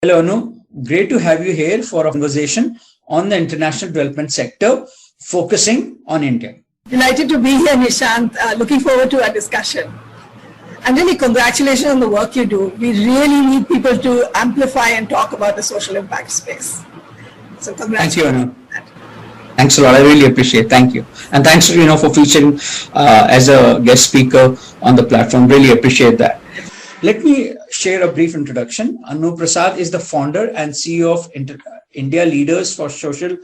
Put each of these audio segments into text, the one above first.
Hello, Anu. Great to have you here for a conversation on the international development sector, focusing on India. Delighted to be here, Nishant. Looking forward to our discussion. And really, congratulations on the work you do. We really need people to amplify and talk about the social impact space. So, Thank you, congratulations. Anu. Thanks a lot. I really appreciate it. Thank you. And thanks, for featuring as a guest speaker on the platform. Really appreciate that. Let me share a brief introduction. Anu Prasad is the founder and CEO of India Leaders for Social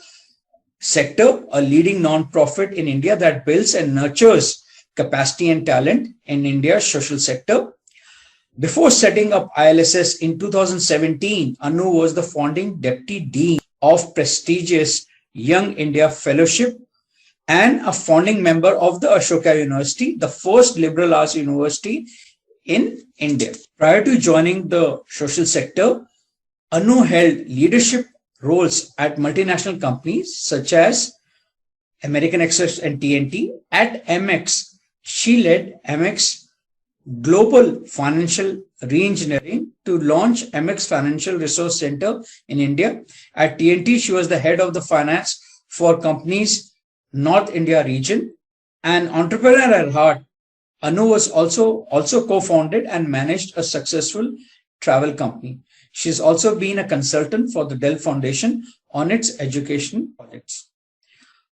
Sector, a leading non-profit in India that builds and nurtures capacity and talent in India's social sector. Before setting up ILSS in 2017, Anu was the founding deputy dean of prestigious Young India Fellowship and a founding member of the Ashoka University, the first liberal arts university in India. Prior to joining the social sector, Anu held leadership roles at multinational companies such as American Express and TNT. At MX, she led MX Global Financial Reengineering to launch MX Financial Resource Center in India. At TNT, she was the head of the finance for companies North India region. An entrepreneur at heart, Anu was also co-founded and managed a successful travel company. She's also been a consultant for the Dell Foundation on its education projects.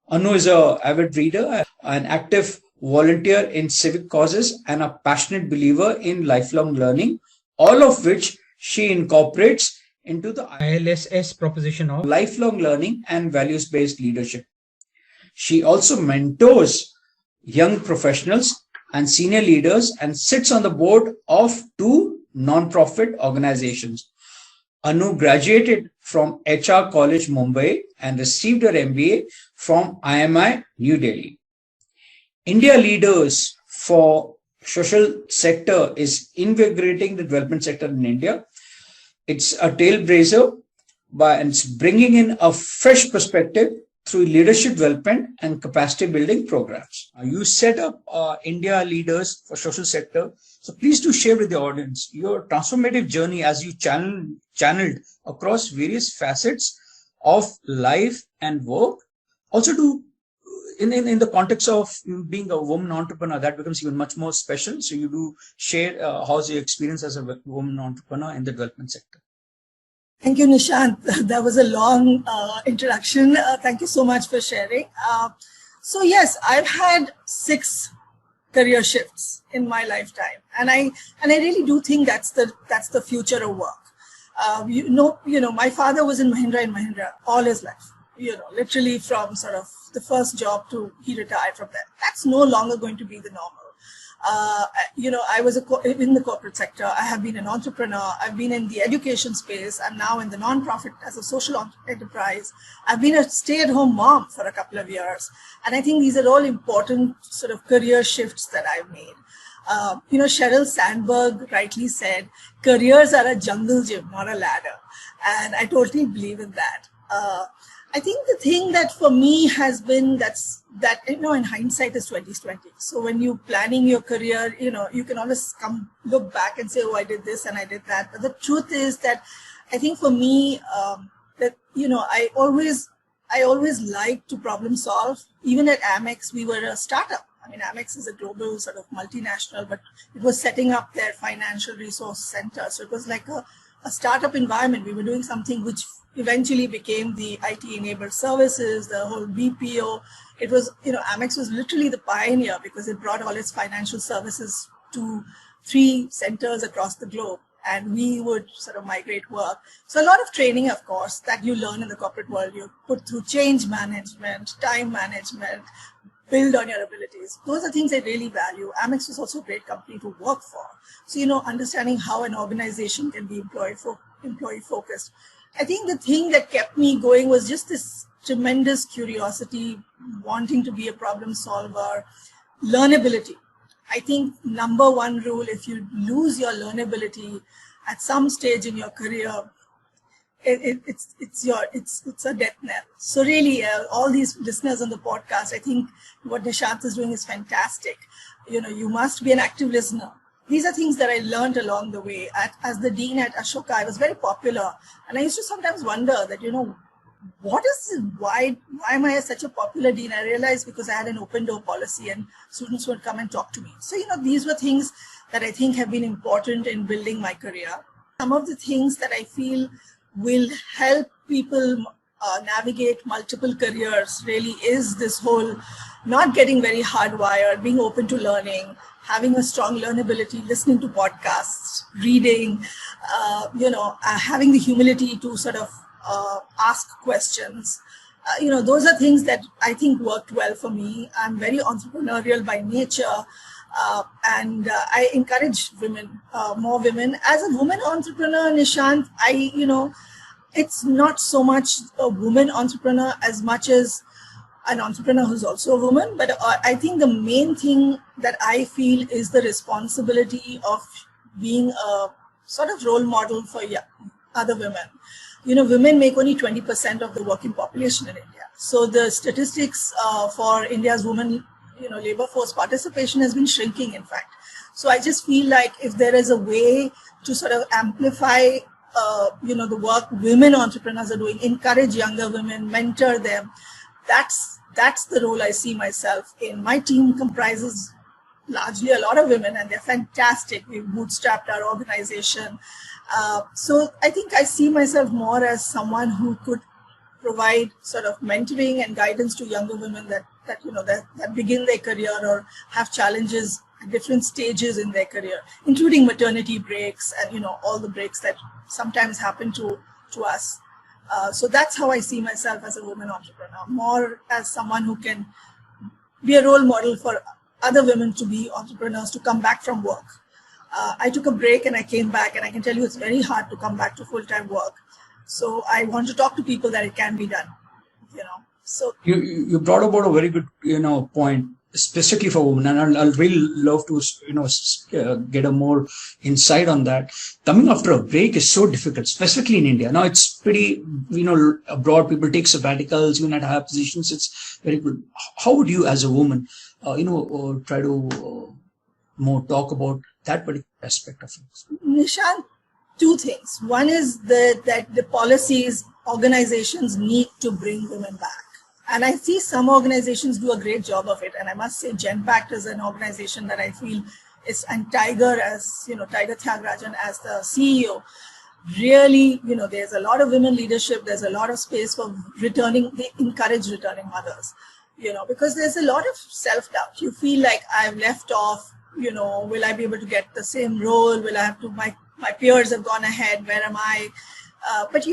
Anu is an avid reader, an active volunteer in civic causes, and a passionate believer in lifelong learning, all of which she incorporates into the ILSS proposition of lifelong learning and values-based leadership. She also mentors young professionals and senior leaders and sits on the board of two non-profit organizations. Anu graduated from HR College Mumbai and received her MBA from IMI New Delhi. India Leaders for Social Sector is invigorating the development sector in India. It's a trailblazer and it's bringing in a fresh perspective through leadership development and capacity building programs. You set up India Leaders for Social Sector. So please do share with the audience your transformative journey as you channeled across various facets of life and work. Also in the context of being a woman entrepreneur, that becomes even much more special. So you do share how's your experience as a woman entrepreneur in the development sector. Thank you, Nishant. That was a long introduction. Thank you so much for sharing. So yes, I've had 6 career shifts in my lifetime, and I really do think that's the future of work. My father was in Mahindra and Mahindra all his life. Literally from sort of the first job to he retired from that. That's no longer going to be the normal. I was in the corporate sector. I have been an entrepreneur. I've been in the education space. I'm now in the nonprofit as a social enterprise. I've been a stay-at-home mom for a couple of years. And I think these are all important sort of career shifts that I've made. Sheryl Sandberg rightly said, careers are a jungle gym, not a ladder. And I totally believe in that. I think the thing that for me has been that in hindsight is 20/20. So when you're planning your career, you can always look back and say, oh, I did this and I did that. But the truth is that I think for me I always like to problem solve. Even at Amex, we were a startup. I mean, Amex is a global sort of multinational, but it was setting up their financial resource center. So it was like a startup environment. We were doing something which eventually became the IT-enabled services, the whole BPO. It was, Amex was literally the pioneer because it brought all its financial services to 3 centers across the globe, and we would sort of migrate work. So a lot of training, of course, that you learn in the corporate world, you put through change management, time management, build on your abilities. Those are things I really value. Amex was also a great company to work for. So, understanding how an organization can be employee focused. I think the thing that kept me going was just this tremendous curiosity, wanting to be a problem solver, learnability. I think number one rule, if you lose your learnability at some stage in your career, it's a death knell. So really, all these listeners on the podcast, I think what Nishant is doing is fantastic. You must be an active listener. these are things that I learned along the way. As the dean at Ashoka, I was very popular. And I used to sometimes wonder that, what is, why am I such a popular dean? I realized because I had an open door policy and students would come and talk to me. So, these were things that I think have been important in building my career. Some of the things that I feel will help people navigate multiple careers really is this whole not getting very hardwired, being open to learning, having a strong learnability, listening to podcasts, reading, having the humility to sort of ask questions. Those are things that I think worked well for me. I'm very entrepreneurial by nature. And I encourage women, more women. As a woman entrepreneur, Nishant, it's not so much a woman entrepreneur as much as an entrepreneur who's also a woman. But I think the main thing that I feel is the responsibility of being a sort of role model for other women. Women make only 20% of the working population in India. So the statistics for India's women, labor force participation has been shrinking, in fact. So I just feel like if there is a way to sort of amplify, the work women entrepreneurs are doing, encourage younger women, mentor them, that's the role I see myself in. My team comprises largely a lot of women, and they're fantastic. We've bootstrapped our organization. So I think I see myself more as someone who could provide sort of mentoring and guidance to younger women that begin their career or have challenges at different stages in their career, including maternity breaks and all the breaks that sometimes happen to us. So that's how I see myself as a woman entrepreneur, more as someone who can be a role model for other women to be entrepreneurs, to come back from work. I took a break and I came back, and I can tell you it's very hard to come back to full-time work. So I want to talk to people that it can be done, So you brought about a very good, point, specifically for women, and I'll really love to, get a more insight on that. Coming after a break is so difficult, specifically in India. Now it's pretty, abroad people take sabbaticals, even at higher positions. It's very good. How would you, as a woman, try to more talk about that particular aspect of it? Nishant, two things. One is that the policies, organizations need to bring women back. And I see some organizations do a great job of it. And I must say GenPact is an organization that I feel is, and Tiger Tiger Tyagarajan as the CEO, really, there's a lot of women leadership. There's a lot of space for returning. They encourage returning mothers, because there's a lot of self-doubt. You feel like I've left off, will I be able to get the same role? Will I have to, my peers have gone ahead. Where am I? But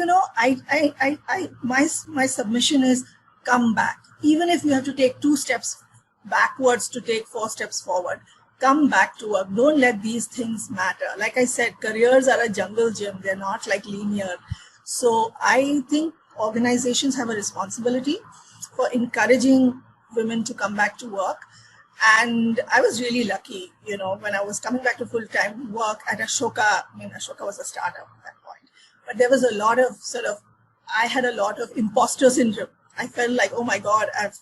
my submission is come back. Even if you have to take 2 steps backwards to take 4 steps forward, come back to work. Don't let these things matter. Like I said, careers are a jungle gym. They're not like linear. So I think organizations have a responsibility for encouraging women to come back to work. And I was really lucky, when I was coming back to full-time work at Ashoka. Ashoka was a startup at that point. But there was a lot of I had a lot of imposter syndrome. I felt like, oh my God, I've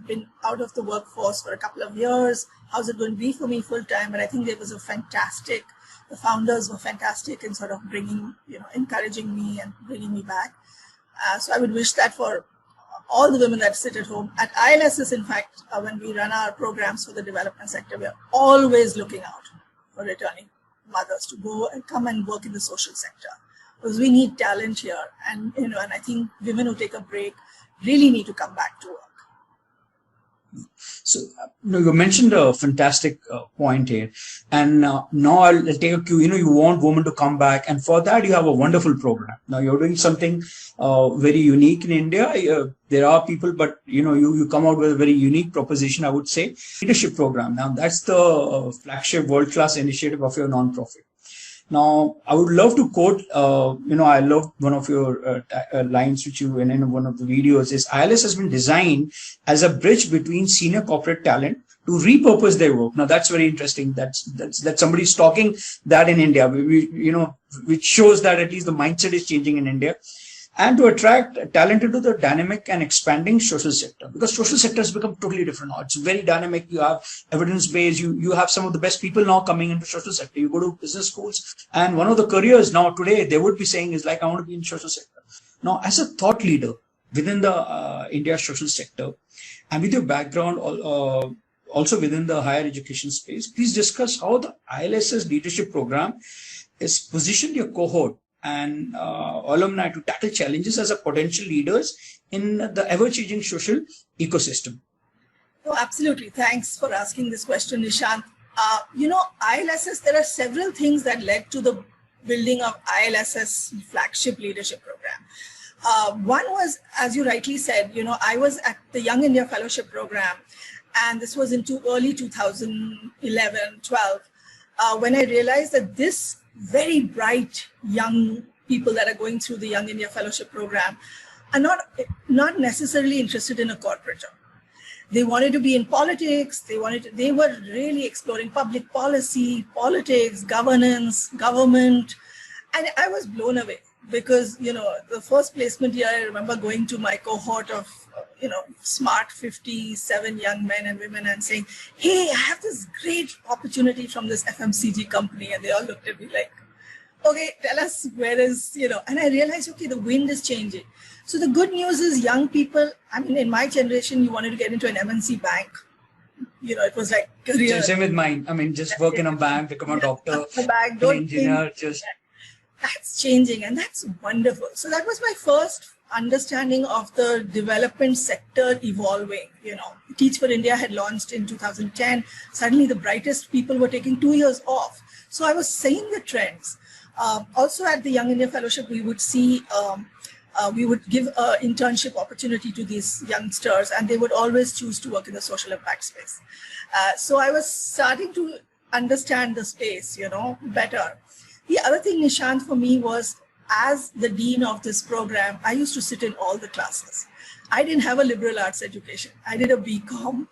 been out of the workforce for a couple of years. How's it going to be for me full-time? And I think there was the founders were fantastic in sort of bringing, encouraging me and bringing me back. So I would wish that for all the women that sit at home. At ILSS, in fact, when we run our programs for the development sector, we are always looking out for returning mothers to go and come and work in the social sector, because we need talent here. And, and I think women who take a break really need to come back to work. So, you mentioned a fantastic point here, and now I'll take a cue. You want women to come back, and for that you have a wonderful program. Now you're doing something very unique in India. There are people, but you come out with a very unique proposition, I would say, leadership program. Now that's the flagship world-class initiative of your non-profit. Now, I would love to quote, I love one of your lines which you, in one of the videos, is ILS has been designed as a bridge between senior corporate talent to repurpose their work. Now, that's very interesting. That's somebody's talking that in India, which shows that at least the mindset is changing in India. and to attract talent into the dynamic and expanding social sector, because social sector has become totally different now. It's very dynamic. You have evidence based. You have some of the best people now coming into social sector. You go to business schools, and one of the careers now today they would be saying is like, I want to be in social sector. Now, as a thought leader within the India social sector, and with your background also within the higher education space, please discuss how the ILSS leadership program is positioned your cohort and alumni to tackle challenges as a potential leaders in the ever-changing social ecosystem. Oh, absolutely. Thanks for asking this question, Nishant. ILSS, there are several things that led to the building of ILSS flagship leadership program. One was, as you rightly said, I was at the Young India Fellowship Program, and this was in early 2011, 12, when I realized that this very bright young people that are going through the Young India Fellowship Program are not necessarily interested in a corporate job. They wanted to be in politics. They were really exploring public policy, politics, governance, government. And I was blown away because, the first placement year, I remember going to my cohort of, smart 57 young men and women and saying, hey, I have this great opportunity from this FMCG company. And they all looked at me like, okay, tell us where is, and I realized, okay, the wind is changing. So the good news is young people, in my generation, you wanted to get into an MNC bank. It was like career. Same with mine. Just work in a bank, become a doctor, an engineer, That's changing, and that's wonderful. So that was my first understanding of the development sector evolving. Teach for India had launched in 2010. Suddenly the brightest people were taking 2 years off. So I was seeing the trends. Also at the Young India Fellowship, we would see, we would give an internship opportunity to these youngsters, and they would always choose to work in the social impact space. So I was starting to understand the space, better. The other thing, Nishant, for me was, as the dean of this program, I used to sit in all the classes. I didn't have a liberal arts education. I did a BCom,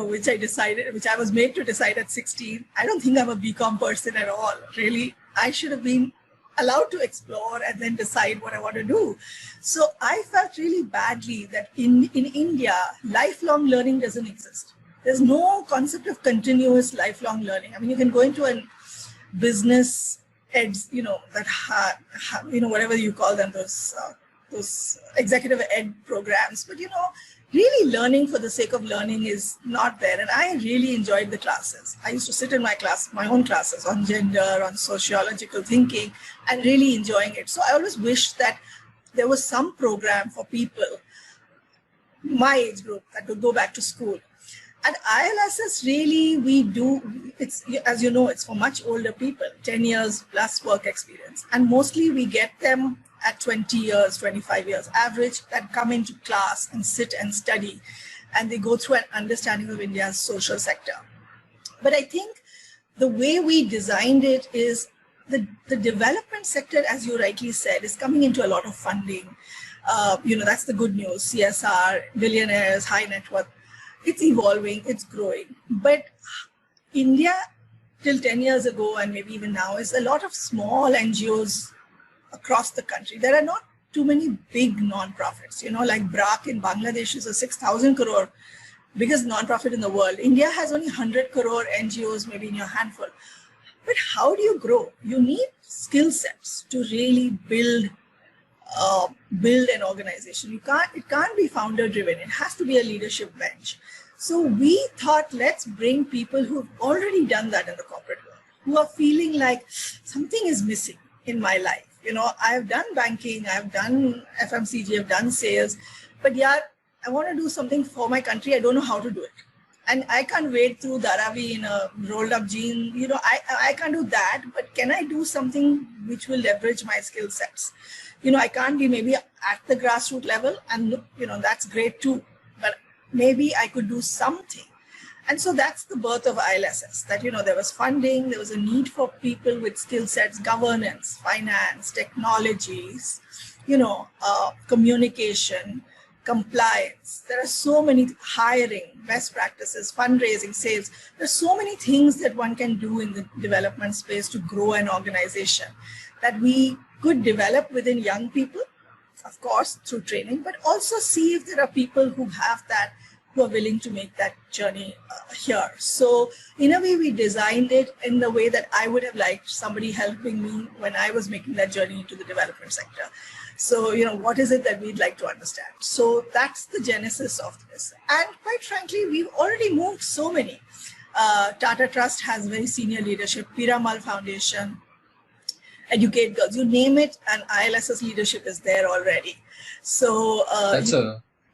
which I was made to decide at 16. I don't think I'm a BCom person at all, really. I should have been allowed to explore and then decide what I want to do. So I felt really badly that in India, lifelong learning doesn't exist. There's no concept of continuous lifelong learning. You can go into a business eds, whatever you call them, those executive ed programs, but really learning for the sake of learning is not there. And I really enjoyed the classes. I used to sit in my own classes on gender, on sociological thinking, and really enjoying it. So I always wished that there was some program for people my age group that would go back to school. At ILSS, really, it's, as you know, it's for much older people, 10 years plus work experience. And mostly we get them at 20 years, 25 years average, that come into class and sit and study. And they go through an understanding of India's social sector. But I think the way we designed it is the development sector, as you rightly said, is coming into a lot of funding. That's the good news. CSR, billionaires, high net worth. It's evolving, it's growing. But India, till 10 years ago, and maybe even now, is a lot of small NGOs across the country. There are not too many big non-profits, like BRAC in Bangladesh is a 6,000 crore, biggest non-profit in the world. India has only 100 crore NGOs, maybe in your handful. But how do you grow? You need skill sets to really build an organization. It can't be founder driven. It has to be a leadership bench. So we thought, let's bring people who've already done that in the corporate world, who are feeling like something is missing in my life. I've done banking, I've done FMCG, I've done sales, but I want to do something for my country. I don't know how to do it. And I can't wade through Dharavi in a rolled up jean. I can't do that, but can I do something which will leverage my skill sets? I can't be maybe at the grassroots level, and that's great too, but maybe I could do something. And so that's the birth of ILSS, that there was funding, there was a need for people with skill sets, governance, finance, technologies, communication, compliance. There are so many, hiring, best practices, fundraising, sales. There's so many things that one can do in the development space to grow an organization that we could develop within young people of course, through training, but also see if there are people who have that, who are willing to make that journey here. So in a way, we designed it in the way that I would have liked somebody helping me when I was making that journey into the development sector. So, what is it that we'd like to understand? So that's the genesis of this. And quite frankly, we've already moved so many. Tata Trust has very senior leadership, Piramal Foundation, Educate Girls, you name it, and ILSS leadership is there already. So that's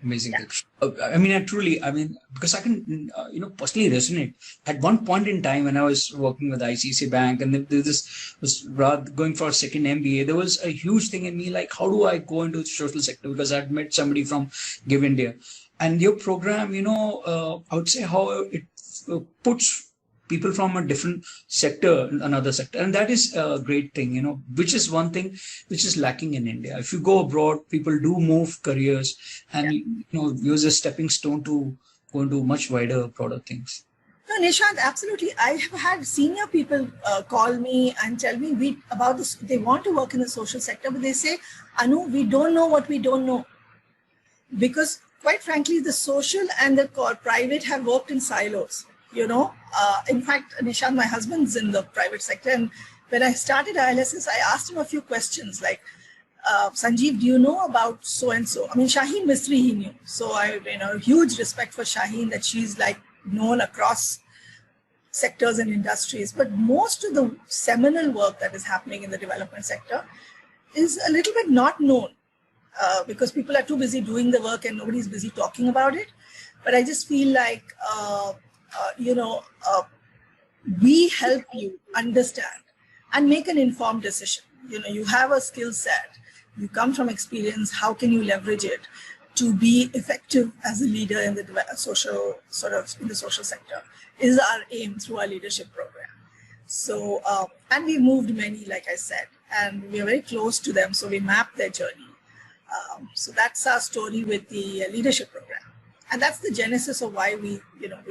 amazing thing. Because I can, personally resonate. At one point in time when I was working with ICICI Bank and this was rather going for a second MBA, there was a huge thing in me, like, how do I go into the social sector? Because I'd met somebody from Give India. And your program, I would say how it puts people from a different sector, another sector. And that is a great thing, which is one thing which is lacking in India. If you go abroad, people do move careers and, use a stepping stone to go into much wider, broader things. No, Nishant, absolutely. I have had senior people call me and tell me about this. They want to work in the social sector, but they say, Anu, we don't know what we don't know. Because quite frankly, the social and the private have worked in silos. In fact, Nishant, my husband's in the private sector. And when I started ILSS, I asked him a few questions like, Sanjeev, do you know about so-and-so? I mean, Shaheen Misri, he knew. So I, huge respect for Shaheen, that she's like known across sectors and industries. But most of the seminal work that is happening in the development sector is a little bit not known because people are too busy doing the work and nobody's busy talking about it. But I just feel like, we help you understand and make an informed decision. You have a skill set, you come from experience, how can you leverage it to be effective as a leader in the social sector is our aim through our leadership program. So, and we moved many, like I said, and we are very close to them. So we map their journey. So that's our story with the leadership program. And that's the genesis of why we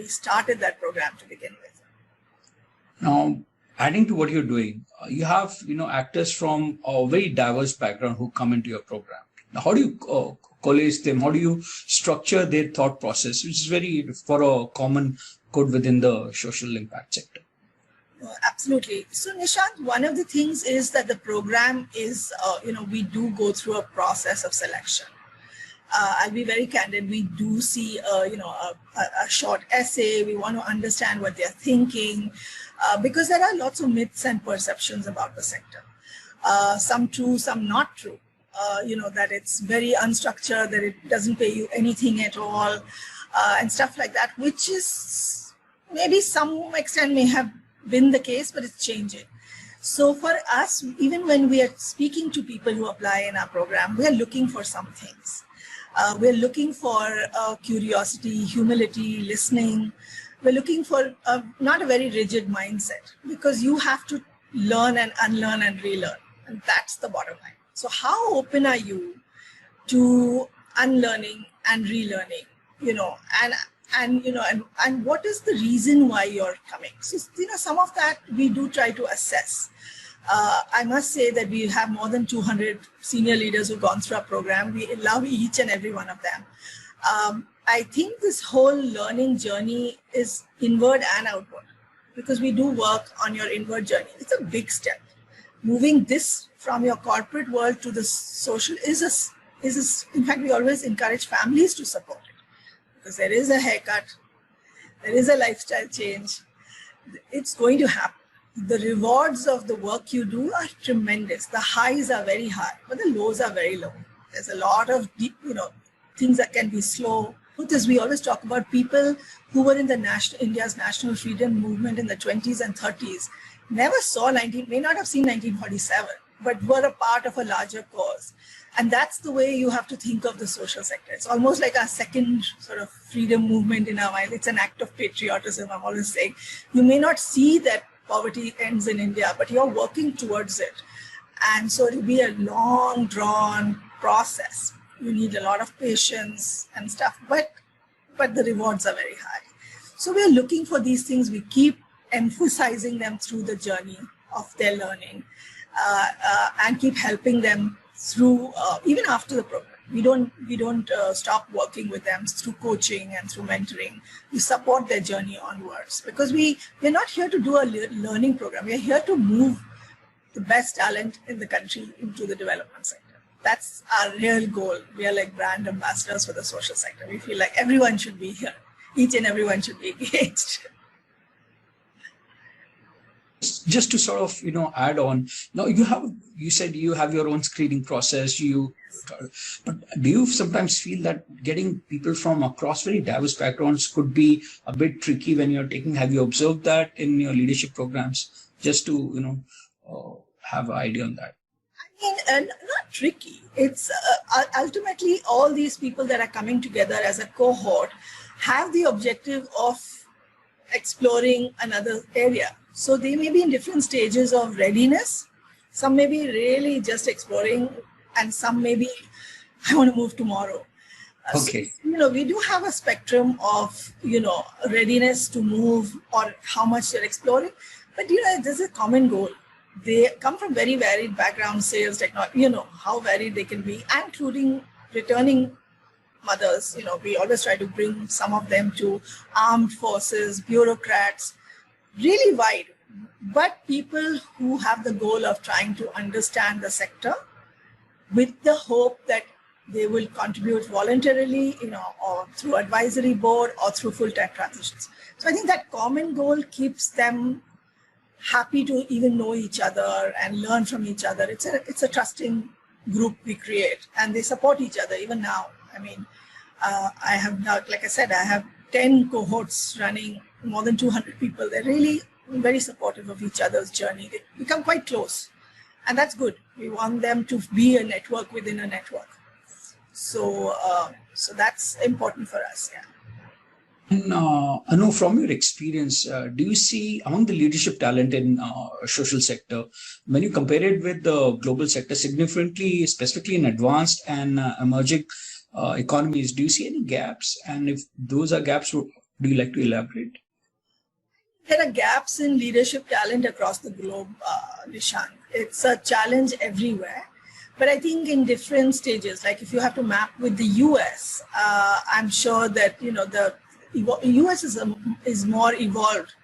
started that program to begin with. Now, adding to what you're doing, you have, actors from a very diverse background who come into your program. Now, how do you collate them? How do you structure their thought process, which is very for a common good within the social impact sector? Absolutely. So, Nishant, one of the things is that the program is, we do go through a process of selection. I'll be very candid. We do see, a short essay. We want to understand what they're thinking, because there are lots of myths and perceptions about the sector. Some true, some not true. That it's very unstructured, that it doesn't pay you anything at all, and stuff like that, which is maybe some extent may have been the case, but it's changing. So for us, even when we are speaking to people who apply in our program, we are looking for some things. We're looking for curiosity, humility, listening. We're looking for not a very rigid mindset, because you have to learn and unlearn and relearn. And that's the bottom line. So how open are you to unlearning and relearning, and what is the reason why you're coming? So, some of that we do try to assess. I must say that we have more than 200 senior leaders who've gone through our program. We love each and every one of them. I think this whole learning journey is inward and outward, because we do work on your inward journey. It's a big step. Moving this from your corporate world to the social is in fact, we always encourage families to support it, because there is a haircut, there is a lifestyle change. It's going to happen. The rewards of the work you do are tremendous. The highs are very high, but the lows are very low. There's a lot of deep, things that can be slow. Because we always talk about people who were in the India's national freedom movement in the 20s and 30s, never saw may not have seen 1947, but were a part of a larger cause. And that's the way you have to think of the social sector. It's almost like a second sort of freedom movement in our mind. It's an act of patriotism, I'm always saying. You may not see that poverty ends in India, but you're working towards it. And so it'll be a long, drawn process. You need a lot of patience and stuff, but the rewards are very high. So we're looking for these things. We keep emphasizing them through the journey of their learning, and keep helping them through even after the program. We don't stop working with them through coaching and through mentoring. We support their journey onwards because we're not here to do a learning program. We're here to move the best talent in the country into the development sector. That's our real goal. We are like brand ambassadors for the social sector. We feel like everyone should be here. Each and everyone should be engaged. Just to sort of, add on, now you said you have your own screening process, but do you sometimes feel that getting people from across very diverse backgrounds could be a bit tricky when you're have you observed that in your leadership programs? Just to, have an idea on that. I mean, not tricky. It's ultimately all these people that are coming together as a cohort have the objective of exploring another area. So they may be in different stages of readiness. Some may be really just exploring, and some may be, I want to move tomorrow. Okay. So, we do have a spectrum of, readiness to move or how much you're exploring. But, there's a common goal. They come from very varied backgrounds, sales, technology, how varied they can be, including returning mothers. We always try to bring some of them to armed forces, bureaucrats, really wide, but people who have the goal of trying to understand the sector with the hope that they will contribute voluntarily, or through advisory board or through full-time transitions. So I think that common goal keeps them happy to even know each other and learn from each other. It's a trusting group we create, and they support each other even now. I mean, I have now, like I said, I have 10 cohorts running, more than 200 people. They're really very supportive of each other's journey. They become quite close, and that's good. We want them to be a network within a network. So that's important for us. Yeah. And Anu, from your experience, do you see among the leadership talent in social sector, when you compare it with the global sector, significantly, specifically in advanced and emerging economies, do you see any gaps? And if those are gaps, do you like to elaborate? There are gaps in leadership talent across the globe, Nishant. It's a challenge everywhere. But I think in different stages, like if you have to map with the US, I'm sure that, the US is more evolved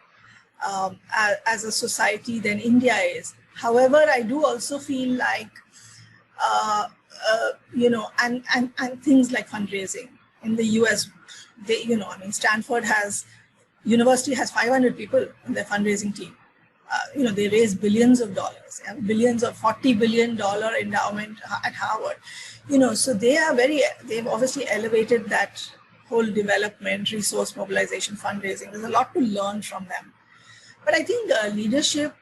as a society than India is. However, I do also feel like, and things like fundraising in the US, Stanford University has 500 people in their fundraising team. They raise billions of dollars, billions of $40 billion endowment at Harvard. So they've obviously elevated that whole development, resource mobilization, fundraising. There's a lot to learn from them. But I think leadership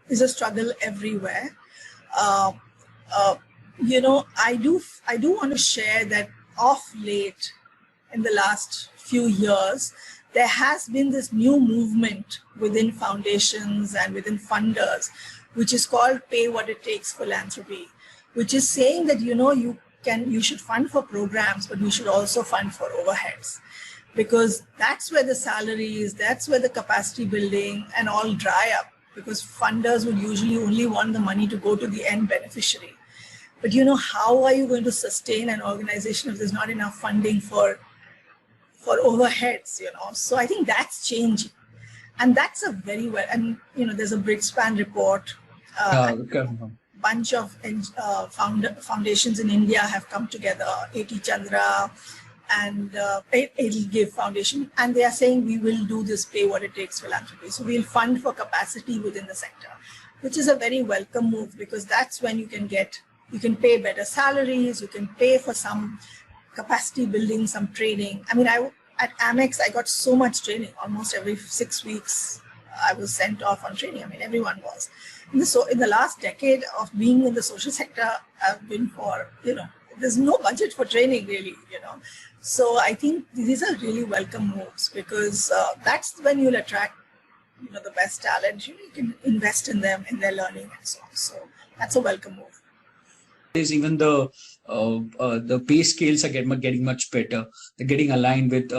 is a struggle everywhere. I do want to share that of late, in the last few years, there has been this new movement within foundations and within funders, which is called pay what it takes philanthropy, which is saying that, you should fund for programs, but you should also fund for overheads, because that's where the salaries, that's where the capacity building and all dry up, because funders would usually only want the money to go to the end beneficiary. But how are you going to sustain an organization if there's not enough funding for overheads, So I think that's changing. And that's a very well, and there's a Bridgespan report. Bunch of foundations in India have come together, A.T. Chandra and it'll give foundation, and they are saying we will do this pay what it takes philanthropy. So we'll fund for capacity within the sector, which is a very welcome move, because that's when you can pay better salaries, you can pay for some capacity building, some training. I mean, at Amex, I got so much training. Almost every 6 weeks, I was sent off on training. I mean, everyone was. In the last decade of being in the social sector, I've been for, there's no budget for training really, So I think these are really welcome moves, because that's when you'll attract, the best talent. You can invest in them, in their learning and so on. So that's a welcome move. Is even the pay scales are getting much better. They're getting aligned with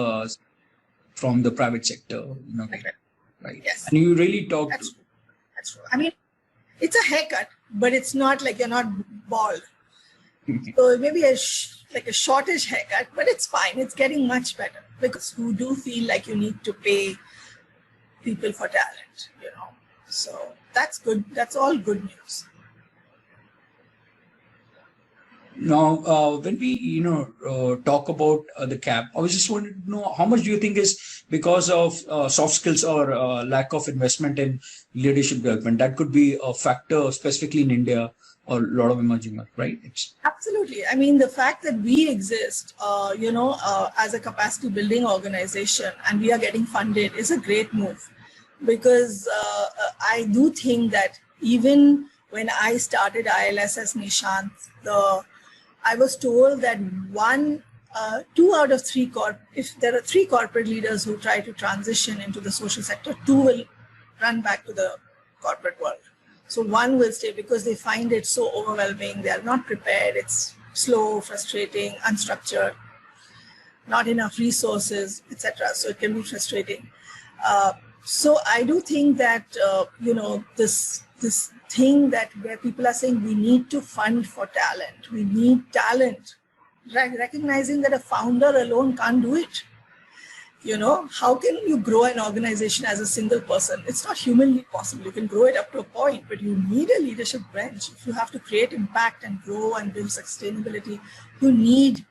from the private sector, Right. Right? Yes. And you really talked. That's true. I mean, It's a haircut, but it's not like you're not bald. So maybe like a shortish haircut, but it's fine. It's getting much better because who do feel like you need to pay people for talent, So that's good. That's all good news. Now, when we talk about the cap, I was just wanted to know how much do you think is because of soft skills or lack of investment in leadership development? That could be a factor specifically in India or a lot of emerging markets, right? Absolutely. I mean, the fact that we exist, as a capacity building organization and we are getting funded is a great move, because I do think that even when I started ILSS Nishant, I was told that 2 out of 3 if there are 3 corporate leaders who try to transition into the social sector, 2 will run back to the corporate world. So 1 will stay because they find it so overwhelming. They are not prepared. It's slow, frustrating, unstructured, not enough resources, etc. So it can be frustrating. So I do think that this thing that where people are saying we need to fund for talent, we need talent, recognizing that a founder alone can't do it. How can you grow an organization as a single person? It's not humanly possible. You can grow it up to a point, but you need a leadership bench. If you have to create impact and grow and build sustainability, you need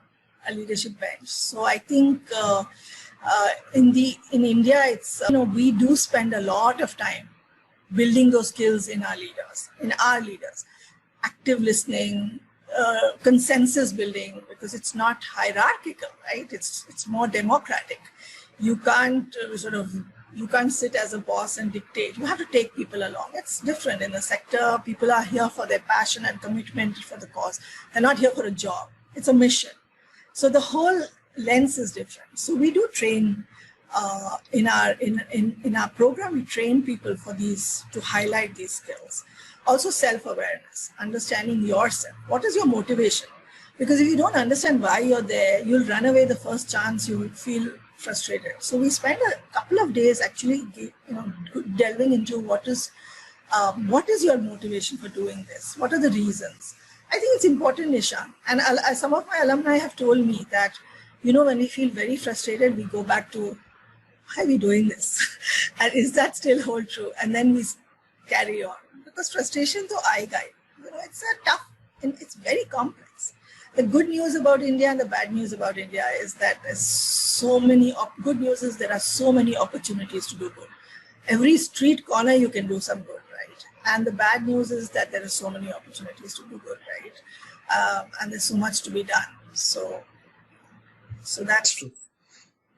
a leadership bench. So I think in India, it's we do spend a lot of time building those skills in our leaders, active listening, consensus building, because it's not hierarchical, right? It's more democratic. You can't you can't sit as a boss and dictate. You have to take people along. It's different in the sector. People are here for their passion and commitment for the cause. They're not here for a job. It's a mission. So the whole lens is different. So we do train in our program. We train people for these, to highlight these skills. Also self-awareness, understanding yourself. What is your motivation? Because if you don't understand why you're there, you'll run away the first chance you feel frustrated. So we spend a couple of days actually, delving into what is your motivation for doing this? What are the reasons? I think it's important, Nishant. And some of my alumni have told me that, when we feel very frustrated, we go back to, why are we doing this? And is that still hold true? And then we carry on. Because frustration to I guide. It's a tough, and it's very complex. The good news about India and the bad news about India is that there's so many, good news is there are so many opportunities to do good. Every street corner you can do some good, right? And the bad news is that there are so many opportunities to do good, right? And there's so much to be done. So that's true.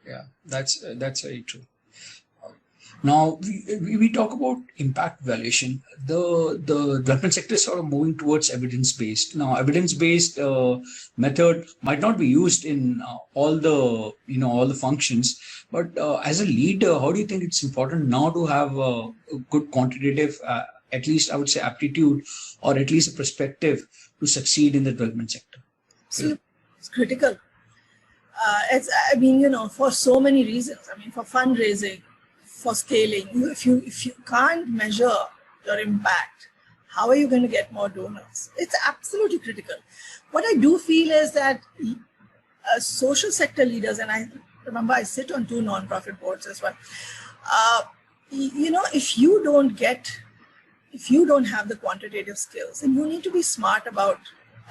Yeah, that's very true. Now we talk about impact evaluation. The development sector is sort of moving towards evidence-based. Now, evidence-based method might not be used in all the functions, but as a leader, how do you think it's important now to have a good quantitative, at least I would say aptitude, or at least a perspective to succeed in the development sector? So it's critical. For so many reasons. For fundraising, for scaling, if you can't measure your impact, how are you going to get more donors? It's absolutely critical. What I do feel is that social sector leaders, and I remember I sit on 2 nonprofit boards as well. If you don't have the quantitative skills, then you need to be smart about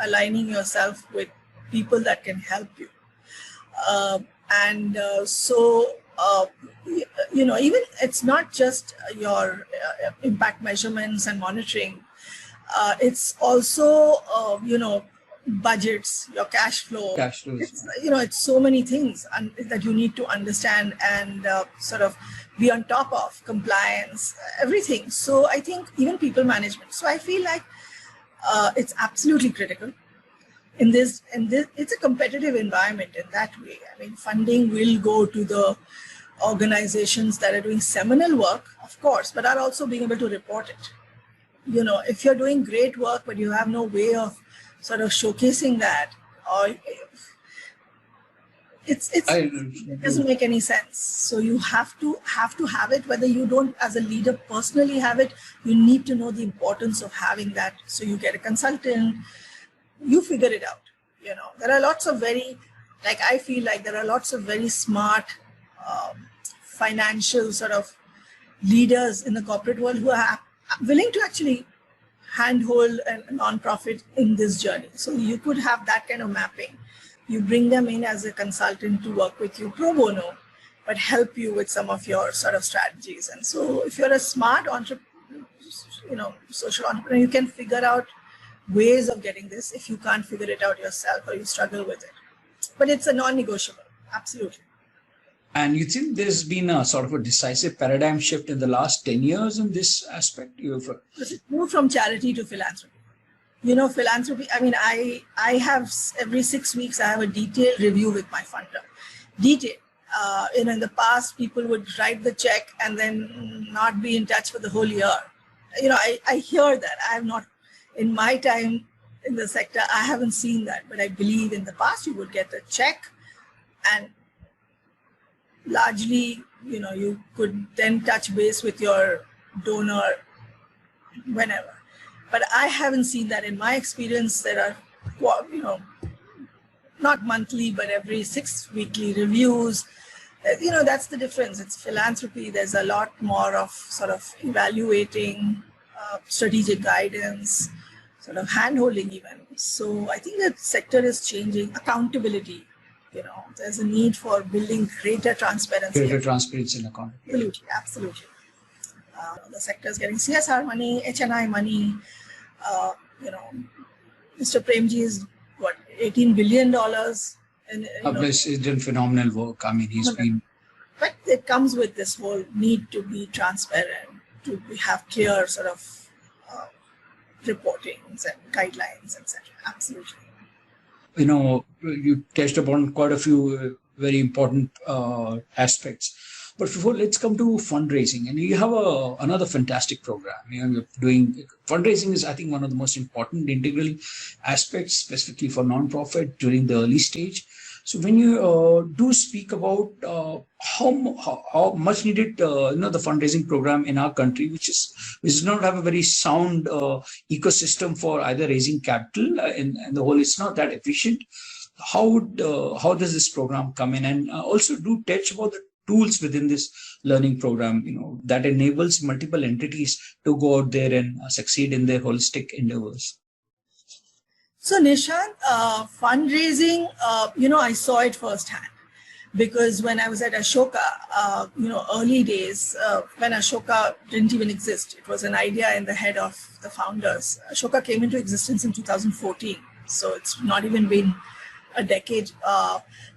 aligning yourself with people that can help you. Even it's not just your impact measurements and monitoring. It's also, budgets, your cash flow. It's so many things that you need to understand and sort of be on top of, compliance, everything. So I think even people management. So I feel like it's absolutely critical. In this, it's a competitive environment in that way. Funding will go to the organizations that are doing seminal work, of course, but are also being able to report it. If you're doing great work, but you have no way of sort of showcasing that, or It doesn't make any sense. So you have to have it, whether you don't as a leader personally have it, you need to know the importance of having that. So you get a consultant, you figure it out. There are lots of I feel like there are lots of very smart financial sort of leaders in the corporate world who are willing to actually handhold a non-profit in this journey. So you could have that kind of mapping. You bring them in as a consultant to work with you pro bono, but help you with some of your sort of strategies. And so if you're a smart social entrepreneur, you can figure out ways of getting this if you can't figure it out yourself or you struggle with it. But it's a non-negotiable, absolutely. And you think there's been a sort of a decisive paradigm shift in the last 10 years in this aspect? Because it moved from charity to philanthropy. Philanthropy, I have every 6 weeks, I have a detailed review with my funder. In the past, people would write the check and then not be in touch for the whole year. I hear that. I have not, in my time in the sector, I haven't seen that. But I believe in the past, you would get a check and largely, you could then touch base with your donor whenever. But I haven't seen that. In my experience, there are, not monthly, but every 6 weekly reviews. That's the difference. It's philanthropy. There's a lot more of sort of evaluating, strategic guidance, sort of hand-holding even. So I think that sector is changing. Accountability. There's a need for building greater transparency. Greater transparency and accountability. Absolutely. The sector is getting CSR money, HNI money. Mr. Premji is $18 billion. And he's done phenomenal work. He's been. But it comes with this whole need to be transparent, to have clear sort of reportings and guidelines, etc. Absolutely. You touched upon quite a few very important aspects. But before, let's come to fundraising. And you have another fantastic program. You're doing fundraising is, I think, one of the most important integral aspects, specifically for nonprofit during the early stage. So when you do speak about how much needed, the fundraising program in our country, which does not have a very sound ecosystem for either raising capital and the whole, it's not that efficient. How does this program come in? And also do touch about the tools within this learning program, that enables multiple entities to go out there and succeed in their holistic endeavors. So Nishant, fundraising, I saw it firsthand because when I was at Ashoka, early days, when Ashoka didn't even exist, it was an idea in the head of the founders. Ashoka came into existence in 2014, so it's not even been a decade.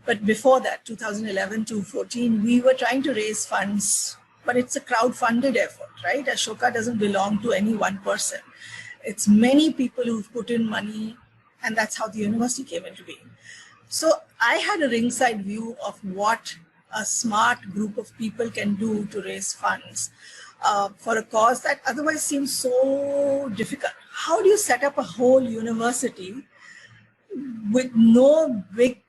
But before that, 2011 to 14, we were trying to raise funds, but it's a crowd-funded effort, right? Ashoka doesn't belong to any one person. It's many people who've put in money, and that's how the university came into being. So I had a ringside view of what a smart group of people can do to raise funds for a cause that otherwise seems so difficult. How do you set up a whole university with no big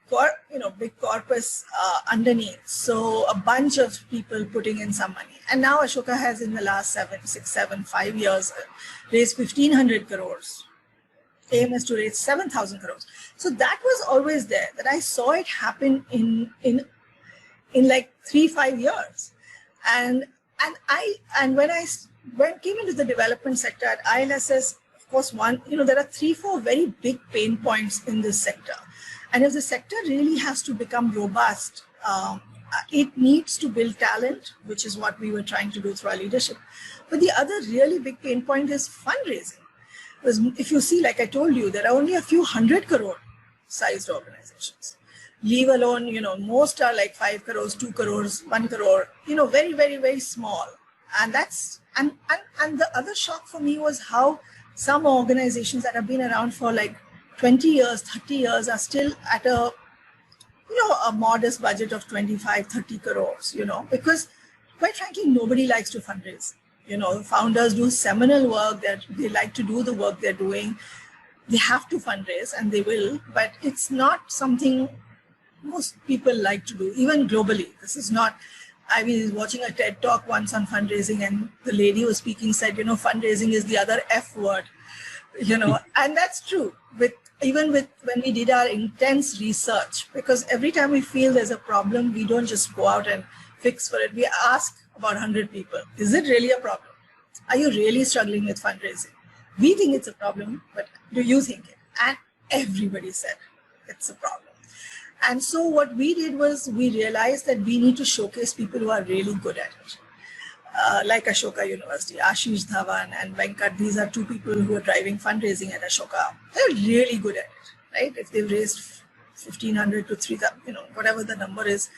corpus underneath? So a bunch of people putting in some money. And now Ashoka has in the last 5 years raised 1,500 crores. Aim is to raise 7,000 crores. So that was always there, that I saw it happen in like 3-5 years. And when I came into the development sector at ILSS, of course, there are 3-4 very big pain points in this sector. And if the sector really has to become robust, it needs to build talent, which is what we were trying to do through our leadership. But the other really big pain point is fundraising. Because if you see, like I told you, there are only a few 100 crore sized organizations. Leave alone, most are like 5 crores, 2 crores, 1 crore, very, very, very small. And and the other shock for me was how some organizations that have been around for like 20 years, 30 years are still at a modest budget of 25, 30 crores, because quite frankly, nobody likes to fundraise. Founders do seminal work, that they like to do the work they're doing. They have to fundraise and they will, but it's not something most people like to do, even globally. This is not, I was watching a TED talk once on fundraising, and the lady who was speaking said, fundraising is the other F word, and that's true. Even when we did our intense research, because every time we feel there's a problem, we don't just go out and fix for it. We ask about 100 people, is it really a problem? Are you really struggling with fundraising? We think it's a problem, but do you think it? And everybody said it's a problem. And so what we did was we realized that we need to showcase people who are really good at it. Like Ashoka University, Ashish Dhawan and Venkat, these are two people who are driving fundraising at Ashoka. They're really good at it, right? If they've raised 1,500 to 3,000, whatever the number is,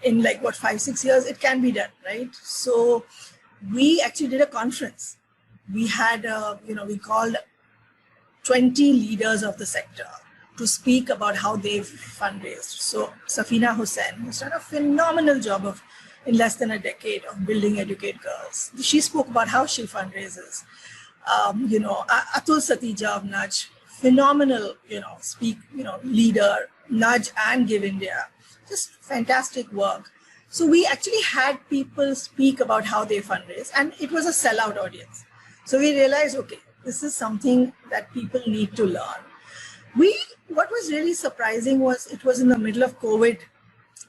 in 5-6 years, it can be done, right? So we actually did a conference. We had, we called 20 leaders of the sector to speak about how they've fundraised. So Safina Hussain, who's done a phenomenal job in less than a decade of building Educate Girls. She spoke about how she fundraises. Atul Satija of Nudge, phenomenal, leader, Nudge and Give India. Just fantastic work. So we actually had people speak about how they fundraise, and it was a sellout audience. So we realized, okay, this is something that people need to learn. What was really surprising was it was in the middle of COVID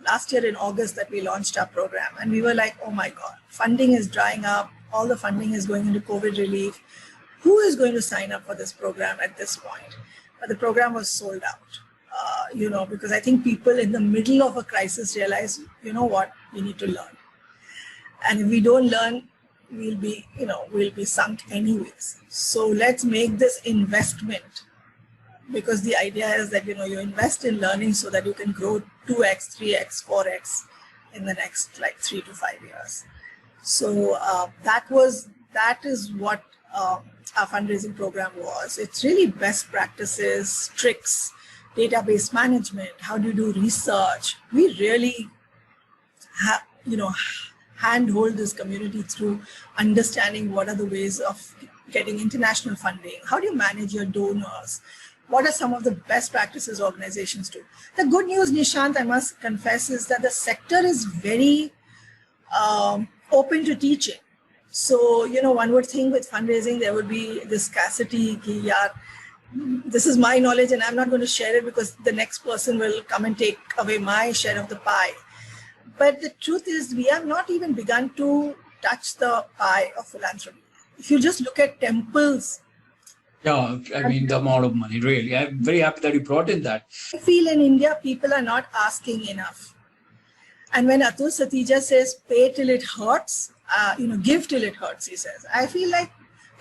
last year in August that we launched our program, and we were like, oh my God, funding is drying up. All the funding is going into COVID relief. Who is going to sign up for this program at this point? But the program was sold out, because I think people in the middle of a crisis realize, what, we need to learn. And if we don't learn, we'll be sunk anyways. So let's make this investment, because the idea is that, you invest in learning so that you can grow 2x, 3x, 4x in the next 3 to 5 years. So that is what our fundraising program was. It's really best practices, tricks, database management, how do you do research. We really handhold this community through understanding what are the ways of getting international funding. How do you manage your donors? What are some of the best practices organizations do? The good news, Nishant, I must confess, is that the sector is very open to teaching. So, one would think with fundraising, there would be this scarcity, this is my knowledge and I'm not going to share it because the next person will come and take away my share of the pie. But the truth is, we have not even begun to touch the pie of philanthropy. If you just look at temples. Yeah, I mean, the amount of money, really. I'm very happy that you brought in that. I feel in India, people are not asking enough. And when Atul Satija says, pay till it hurts, give till it hurts, he says, I feel like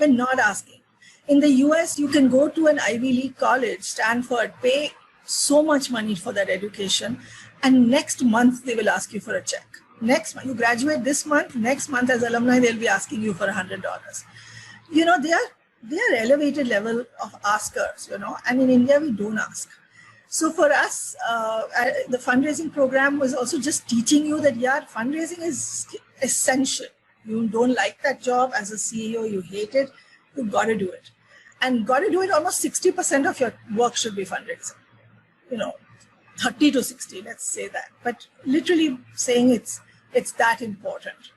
we're not asking. In the US, you can go to an Ivy League college, Stanford, pay so much money for that education, and next month they will ask you for a check. Next month, you graduate this month, next month as alumni, they'll be asking you for $100. They are elevated level of askers, and in India, we don't ask. So for us, the fundraising program was also just teaching you that, fundraising is essential. You don't like that job as a CEO, you hate it, you've got to do it. And got to do it, almost 60% of your work should be fundraising. 30 to 60, let's say that. But literally saying it's that important.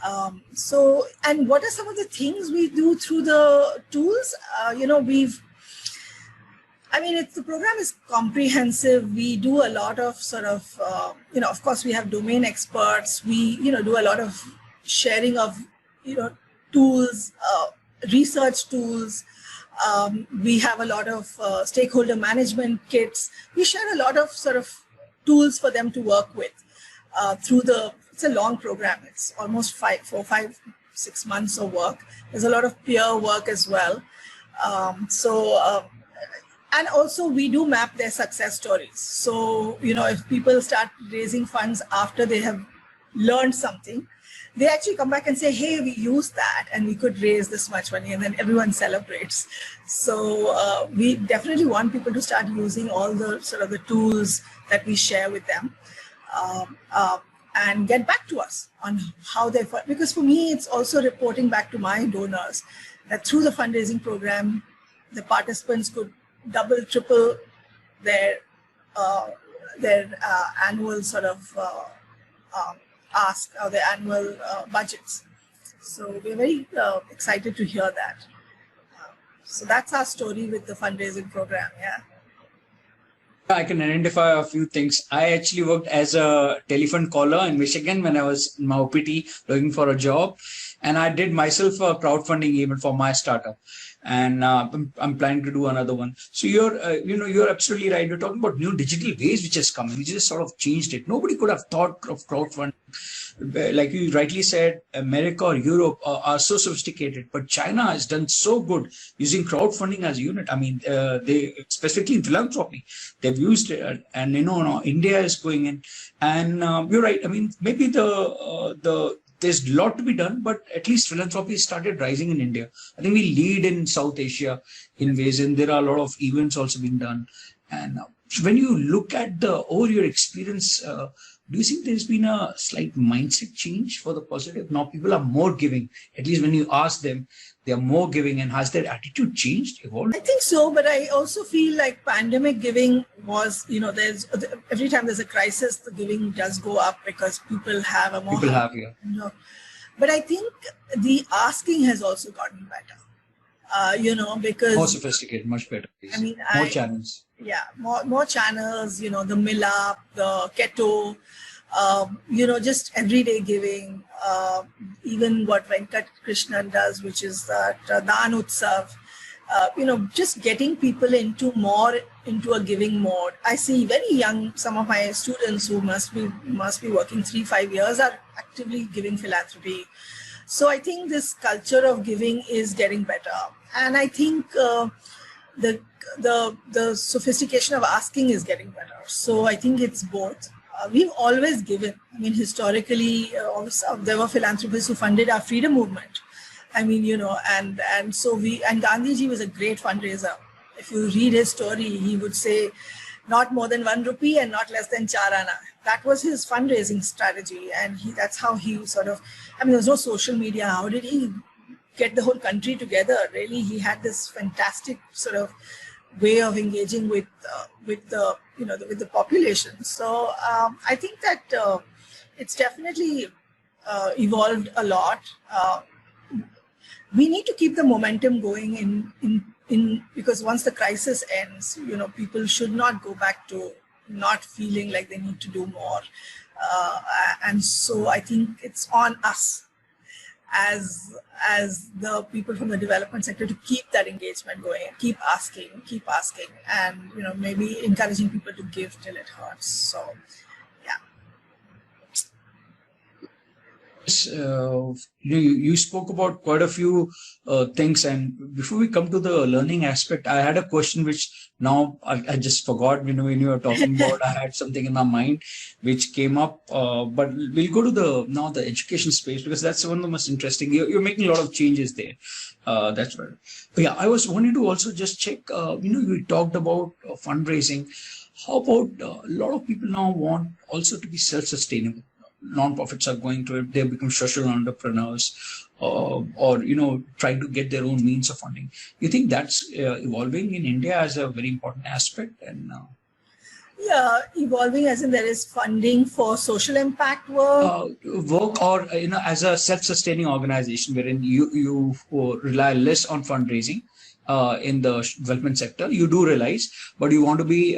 And what are some of the things we do through the tools? The program is comprehensive. We do a lot of of course, we have domain experts. We, do a lot of sharing of, tools, research tools. We have a lot of stakeholder management kits. We share a lot of tools for them to work with it's a long program. It's almost 4-5-6 months of work. There's a lot of peer work as well. And also we do map their success stories. So, if people start raising funds after they have learned something, they actually come back and say, hey, we used that and we could raise this much money, and then everyone celebrates. So we definitely want people to start using all the the tools that we share with them. And get back to us on how they, because for me, it's also reporting back to my donors that through the fundraising program, the participants could double, triple their annual sort of ask or their annual budgets. So we're very excited to hear that. So that's our story with the fundraising program. Yeah. I can identify a few things. I actually worked as a telephone caller in Michigan when I was in my OPT looking for a job. And I did myself a crowdfunding event for my startup. And I'm planning to do another one. So you're absolutely right. You're talking about new digital ways which has come in, which just sort of changed it. Nobody could have thought of crowdfunding. Like you rightly said, America or Europe are so sophisticated, but China has done so good using crowdfunding as a unit. I mean, they specifically in philanthropy, they've used it, and now India is going in. And you're right. I mean, maybe there's a lot to be done, but at least philanthropy started rising in India. I think we lead in South Asia in ways, and there are a lot of events also being done. And when you look at over your experience, do you think there's been a slight mindset change for the positive? Now people are more giving. At least when you ask them, they are more giving. And has their attitude changed, evolved? I think so, but I also feel like pandemic giving was, there's every time there's a crisis, the giving does go up because people have a more. People have, yeah. But I think the asking has also gotten better, because. More sophisticated, much better. I mean, more channels. Yeah, more channels, the Milap, the Keto, just everyday giving, even what Venkat Krishnan does, which is that Daan Utsav, just getting people into a giving mode. I see very young, some of my students who must be working 3-5 years are actively giving philanthropy. So I think this culture of giving is getting better. And I think the sophistication of asking is getting better. So I think it's both. We've always given. I mean, historically, there were philanthropists who funded our freedom movement. I mean, and so and Gandhiji was a great fundraiser. If you read his story, he would say, not more than 1 rupee and not less than 4 anna. That was his fundraising strategy. And that's how he sort of, there was no social media. How did he get the whole country together? Really, he had this fantastic sort of way of engaging with the population. So I think that it's definitely evolved a lot. We need to keep the momentum going in because once the crisis ends, people should not go back to not feeling like they need to do more. And so I think it's on us as the people from the development sector to keep that engagement going, keep asking, and maybe encouraging people to give till it hurts. So you spoke about quite a few things, and before we come to the learning aspect, I had a question which now I just forgot. When you were talking about, I had something in my mind which came up, but we'll go to the education space, because that's one of the most interesting. You're making a lot of changes there. That's right. But yeah, I was wanting to also just check. You talked about fundraising. How about a lot of people now want also to be self-sustainable? Non-profits are going to it, they become social entrepreneurs, or try to get their own means of funding. You think that's evolving in India as a very important aspect? And evolving as in there is funding for social impact work, or as a self-sustaining organization wherein you rely less on fundraising. In the development sector, you do realize, but you want to be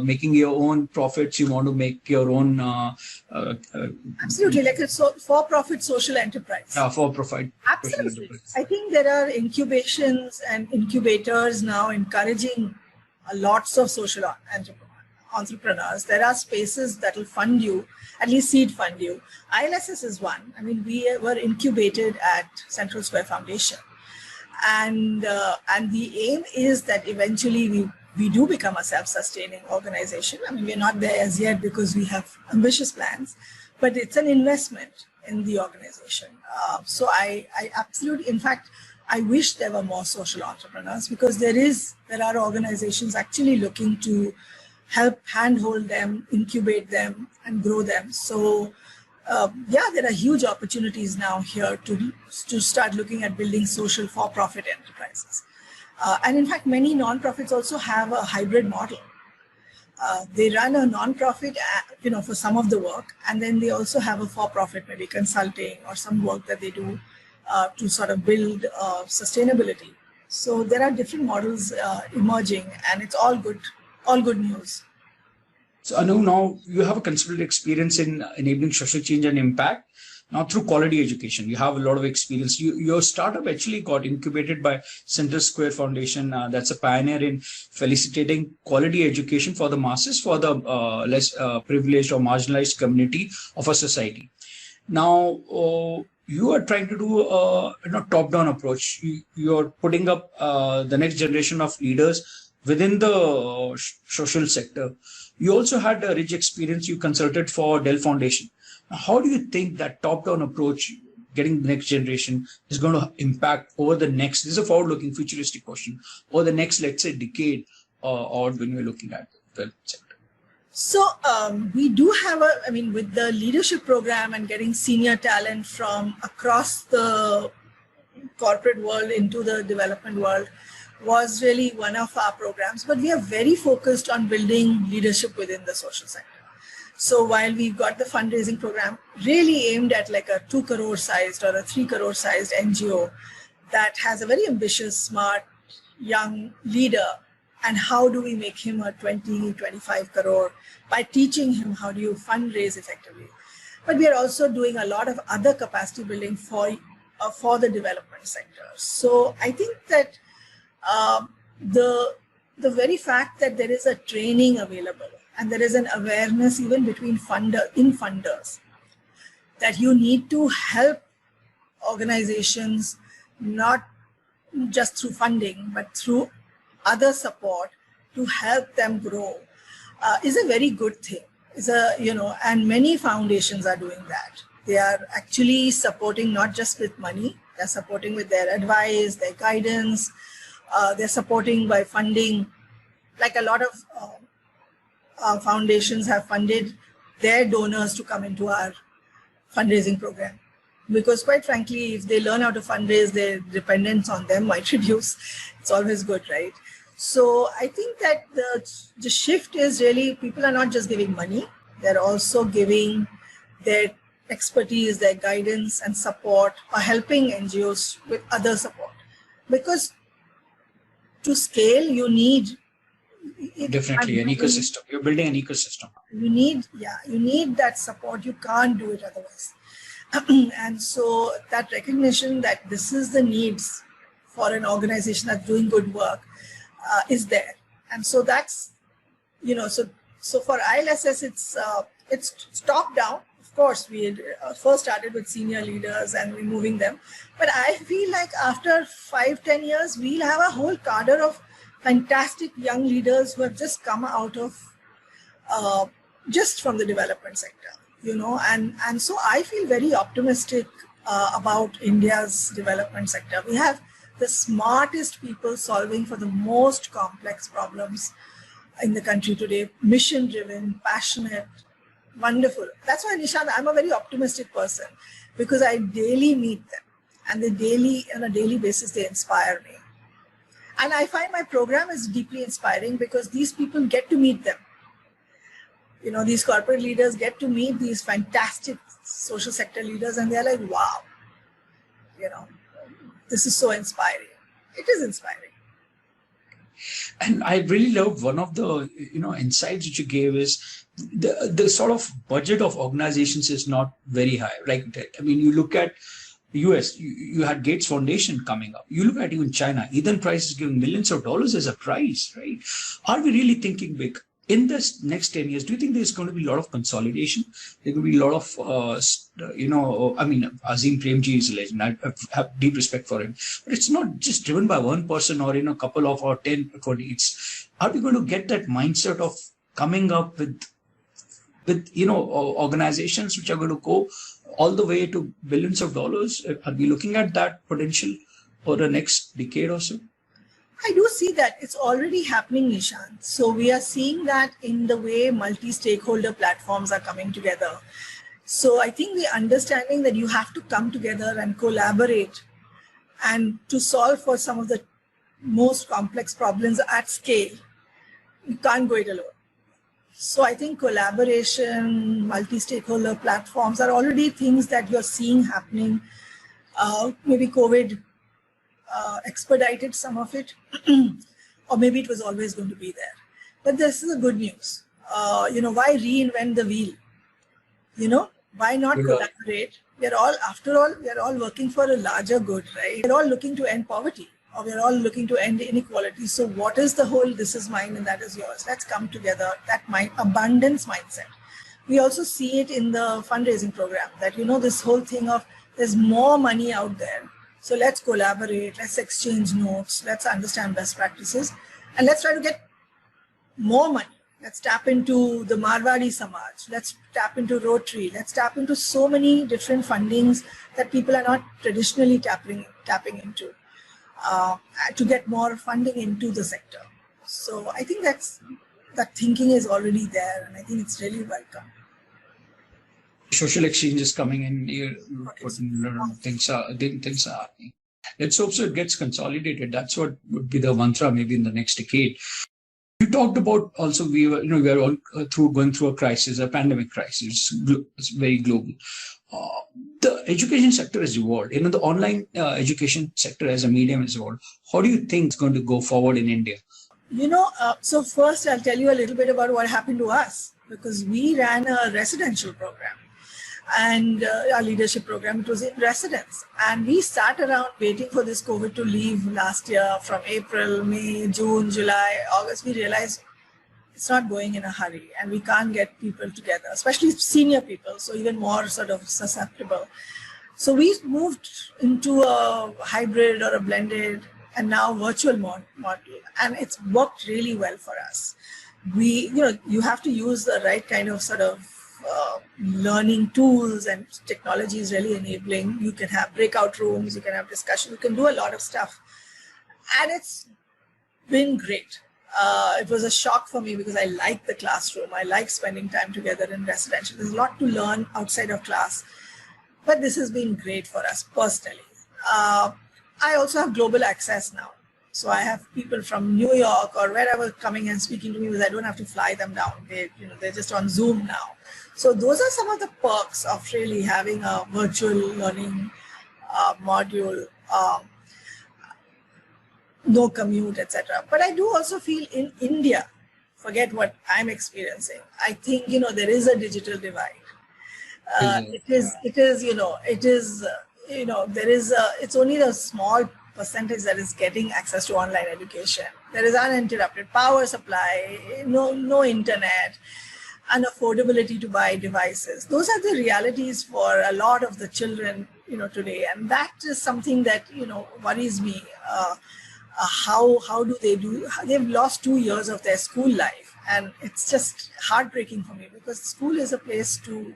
making your own profits. You want to make your own absolutely, like a for-profit social enterprise. For-profit. Absolutely, enterprise. I think there are incubations and incubators now encouraging lots of social entrepreneurs. There are spaces that will fund you, at least seed fund you. ILSS is one. I mean, we were incubated at Central Square Foundation. And the aim is that eventually we do become a self-sustaining organization. I mean, we're not there as yet because we have ambitious plans, but it's an investment in the organization. So I absolutely, in fact, I wish there were more social entrepreneurs, because there are organizations actually looking to help handhold them, incubate them, and grow them. So there are huge opportunities now here to start looking at building social for-profit enterprises. And in fact, many nonprofits also have a hybrid model. They run a non-profit, for some of the work, and then they also have a for-profit, maybe consulting or some work that they do to sort of build sustainability. So there are different models emerging, and it's all good news. So Anu, now you have a considerable experience in enabling social change and impact. Now through quality education, you have a lot of experience. Your startup actually got incubated by Center Square Foundation. That's a pioneer in facilitating quality education for the masses, for the less privileged or marginalized community of a society. Now, you are trying to do a top-down approach. You're putting up the next generation of leaders within the social sector. You also had a rich experience. You consulted for Dell Foundation. Now, how do you think that top-down approach, getting the next generation, is going to impact over the next? This is a forward-looking, futuristic question. Over the next, let's say, decade, or when we're looking at the sector. So we do have with the leadership program and getting senior talent from across the corporate world into the development world was really one of our programs, but we are very focused on building leadership within the social sector. So while we've got the fundraising program really aimed at like a 2 crore sized or a 3 crore sized NGO that has a very ambitious, smart, young leader, and how do we make him a 20, 25 crore by teaching him how do you fundraise effectively. But we are also doing a lot of other capacity building for the development sector. So I think that the very fact that there is a training available and there is an awareness even between funders that you need to help organizations not just through funding but through other support to help them grow is a very good thing. And many foundations are doing that. They are actually supporting not just with money, they're supporting with their advice, their guidance, they're supporting by funding. Like a lot of foundations have funded their donors to come into our fundraising program. Because quite frankly, if they learn how to fundraise, their dependence on them might reduce. It's always good, right? So I think that the shift is really people are not just giving money, they're also giving their expertise, their guidance and support, or helping NGOs with other support. Because to scale, you need definitely an ecosystem. You're building an ecosystem. You need that support. You can't do it otherwise. And so that recognition that this is the needs for an organization that's doing good work is there. And so that's, so for ILSS, it's top down. Of course, we had first started with senior leaders and removing them. But I feel like after 5-10 years, we'll have a whole cadre of fantastic young leaders who have just come out of just from the development sector, and so I feel very optimistic about India's development sector. We have the smartest people solving for the most complex problems in the country today, mission-driven, passionate, wonderful. That's why, Nishant, I'm a very optimistic person because I daily meet them and on a daily basis, they inspire me. And I find my program is deeply inspiring because these people get to meet them. These corporate leaders get to meet these fantastic social sector leaders and they're like, wow, this is so inspiring. It is inspiring. And I really love one of the insights that you gave is the sort of budget of organizations is not very high. You look at the US, you had Gates Foundation coming up. You look at even China, Ethan Price is giving millions of dollars as a prize, right? Are we really thinking big? In this next 10 years, do you think there's going to be a lot of consolidation? There will be a lot of, Azim Premji is a legend. I have deep respect for him. But it's not just driven by one person or, a couple of or 10 colleagues. Are we going to get that mindset of coming up with organizations which are going to go all the way to billions of dollars? Are we looking at that potential for the next decade or so? I do see that. It's already happening, Nishant. So we are seeing that in the way multi-stakeholder platforms are coming together. So I think the understanding that you have to come together and collaborate and to solve for some of the most complex problems at scale, you can't go it alone. So I think collaboration, multi-stakeholder platforms are already things that you're seeing happening. Maybe COVID expedited some of it, or maybe it was always going to be there. But this is the good news. Why reinvent the wheel? Why not collaborate? After all, we're all working for a larger good, right? We're all looking to end poverty, or we're all looking to end inequality. So what is the whole, this is mine and that is yours? Let's come together, that abundance mindset. We also see it in the fundraising program that, this whole thing of there's more money out there. So let's collaborate, let's exchange notes, let's understand best practices, and let's try to get more money. Let's tap into the Marwari Samaj. Let's tap into Rotary. Let's tap into so many different fundings that people are not traditionally tapping into to get more funding into the sector. So I think that thinking is already there, and I think it's really welcome. Social exchange is coming in. Things are happening. Let's hope so it gets consolidated. That's what would be the mantra maybe in the next decade. You talked about also we are all going through a crisis, a pandemic crisis. It's very global. The education sector has evolved. The online education sector as a medium has evolved. How do you think it's going to go forward in India? So first I'll tell you a little bit about what happened to us, because we ran a residential program and our leadership program. It was in residence, and we sat around waiting for this COVID to leave last year. From April, May, June, July, August, we realized it's not going in a hurry, and we can't get people together, especially senior people, so even more sort of susceptible. So we moved into a hybrid or a blended and now virtual model, and it's worked really well for us. You have to use the right kind of sort of learning tools, and technology is really enabling. You can have breakout rooms, you can have discussion, you can do a lot of stuff, and it's been great. It was a shock for me because I like the classroom. I like spending time together in residential. There's a lot to learn outside of class, but this has been great for us personally. I also have global access now. So I have people from New York or wherever coming and speaking to me because I don't have to fly them down. They're just on Zoom now. So those are some of the perks of really having a virtual learning module, no commute, etc. But I do also feel in India, forget what I'm experiencing, I think, there is a digital divide. It's only a small percentage that is getting access to online education. There is uninterrupted power supply, no internet, unaffordability to buy devices. Those are the realities for a lot of the children, today. And that is something that, worries me. How do they do? They've lost 2 years of their school life. And it's just heartbreaking for me because school is a place to,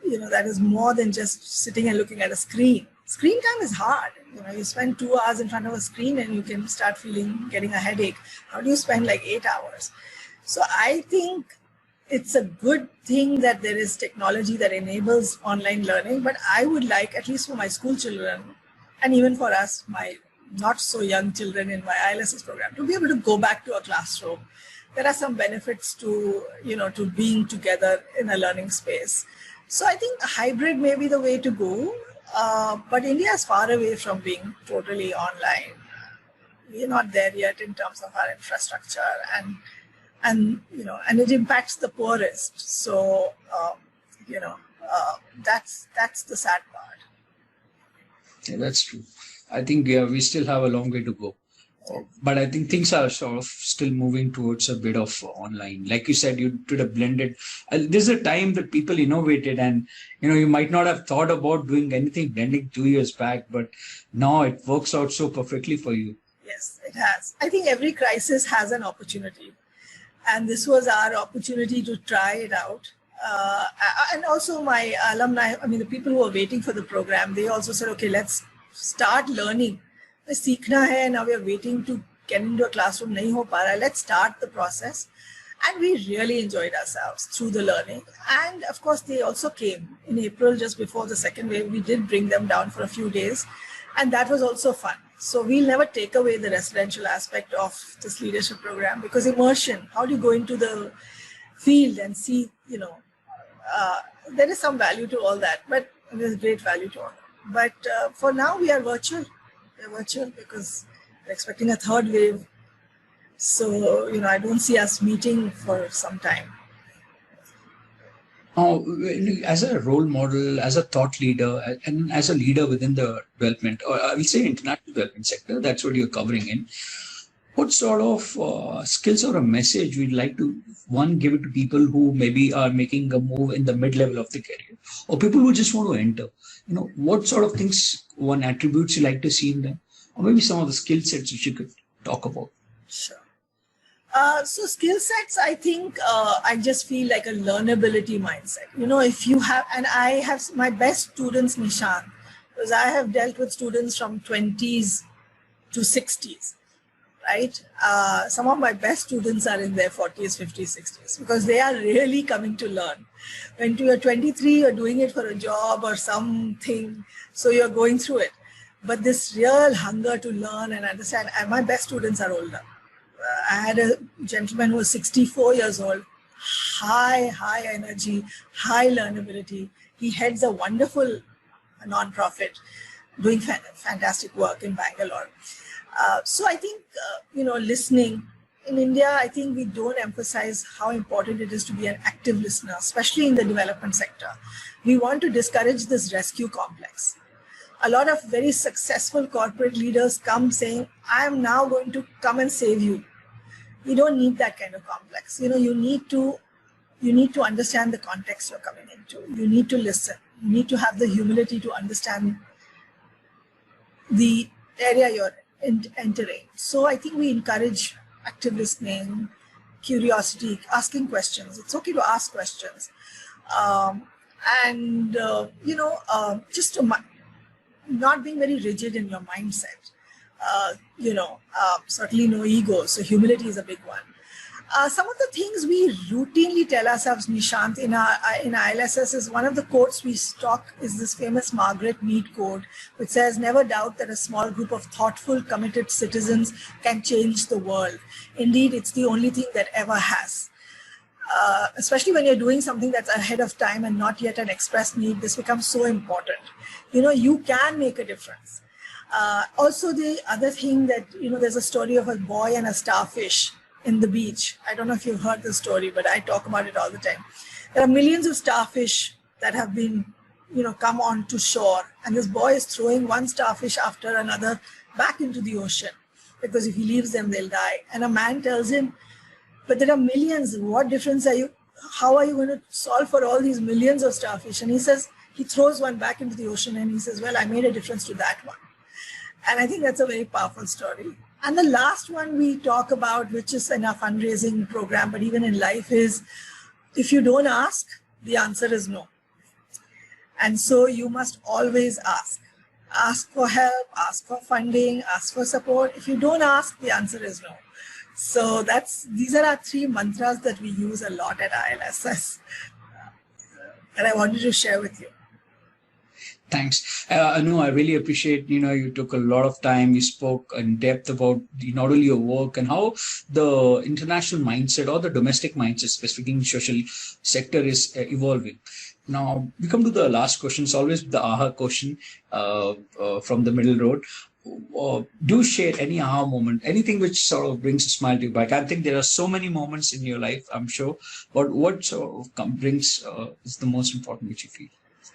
that is more than just sitting and looking at a screen. Screen time is hard. You spend 2 hours in front of a screen and you can start getting a headache. How do you spend like 8 hours? So I think it's a good thing that there is technology that enables online learning, but I would like, at least for my school children, and even for us, my not so young children in my ILSS program, to be able to go back to a classroom. There are some benefits to, to being together in a learning space. So I think a hybrid may be the way to go, but India is far away from being totally online. We're not there yet in terms of our infrastructure, and it impacts the poorest. So, that's the sad part. Yeah, that's true. I think we still have a long way to go. But I think things are sort of still moving towards a bit of online. Like you said, you did a blended. There's a time that people innovated, and you might not have thought about doing anything blending 2 years back, but now it works out so perfectly for you. Yes, it has. I think every crisis has an opportunity, and this was our opportunity to try it out. And also my alumni, the people who are waiting for the program, they also said, okay, let's start learning. Seekhna hai, now we are waiting to get into a classroom, nahi ho pa raha. Let's start the process. And we really enjoyed ourselves through the learning. And of course, they also came in April, just before the second wave. We did bring them down for a few days, and that was also fun. So we'll never take away the residential aspect of this leadership program, because immersion, how do you go into the field and see, there is some value to all that, but there's great value to all that. But for now, we are virtual. We're virtual because we're expecting a third wave. So, I don't see us meeting for some time. As a role model, as a thought leader, and as a leader within the development, or I will say international development sector, that's what you're covering in. What sort of skills or a message we'd like to, one, give it to people who maybe are making a move in the mid-level of the career, or people who just want to enter? What sort of things, one, attributes you like to see in them, or maybe some of the skill sets which you could talk about? Sure. So skill sets, I think I just feel like a learnability mindset. If you have, and I have my best students, Nishant, because I have dealt with students from 20s to 60s, right? Some of my best students are in their 40s, 50s, 60s, because they are really coming to learn. When you're 23, you're doing it for a job or something, so you're going through it. But this real hunger to learn and understand, and my best students are older. I had a gentleman who was 64 years old, high energy, high learnability. He heads a wonderful non-profit doing fantastic work in Bangalore. So I think, listening. In India, I think we don't emphasize how important it is to be an active listener, especially in the development sector. We want to discourage this rescue complex. A lot of very successful corporate leaders come saying, I am now going to come and save you. You don't need that kind of complex. You need to understand the context you're coming into. You need to listen. You need to have the humility to understand the area you're entering. So I think we encourage active listening, curiosity, asking questions. It's okay to ask questions. Just to not being very rigid in your mindset. Certainly no ego. So humility is a big one. Some of the things we routinely tell ourselves, Nishant, in ILSS is one of the quotes we stock is this famous Margaret Mead quote, which says, never doubt that a small group of thoughtful, committed citizens can change the world. Indeed, it's the only thing that ever has. Especially when you're doing something that's ahead of time and not yet an expressed need, this becomes so important. You can make a difference. Also, the other thing that, there's a story of a boy and a starfish in the beach. I don't know if you've heard the story, but I talk about it all the time. There are millions of starfish that have been, come on to shore. And this boy is throwing one starfish after another back into the ocean because if he leaves them, they'll die. And a man tells him, but there are millions. What difference how are you going to solve for all these millions of starfish? And he says, he throws one back into the ocean and he says, well, I made a difference to that one. And I think that's a very powerful story. And the last one we talk about, which is in our fundraising program, but even in life, is if you don't ask, the answer is no. And so you must always ask. Ask for help, ask for funding, ask for support. If you don't ask, the answer is no. So these are our three mantras that we use a lot at ILSS. And I wanted to share with you. Thanks. Anu, I really appreciate, you took a lot of time. You spoke in depth about not only your work and how the international mindset or the domestic mindset, specifically in social sector, is evolving. Now, we come to the last question. It's always the aha question from the middle road. Do share any aha moment, anything which sort of brings a smile to you back. I think there are so many moments in your life, I'm sure, but what sort of brings is the most important which you feel?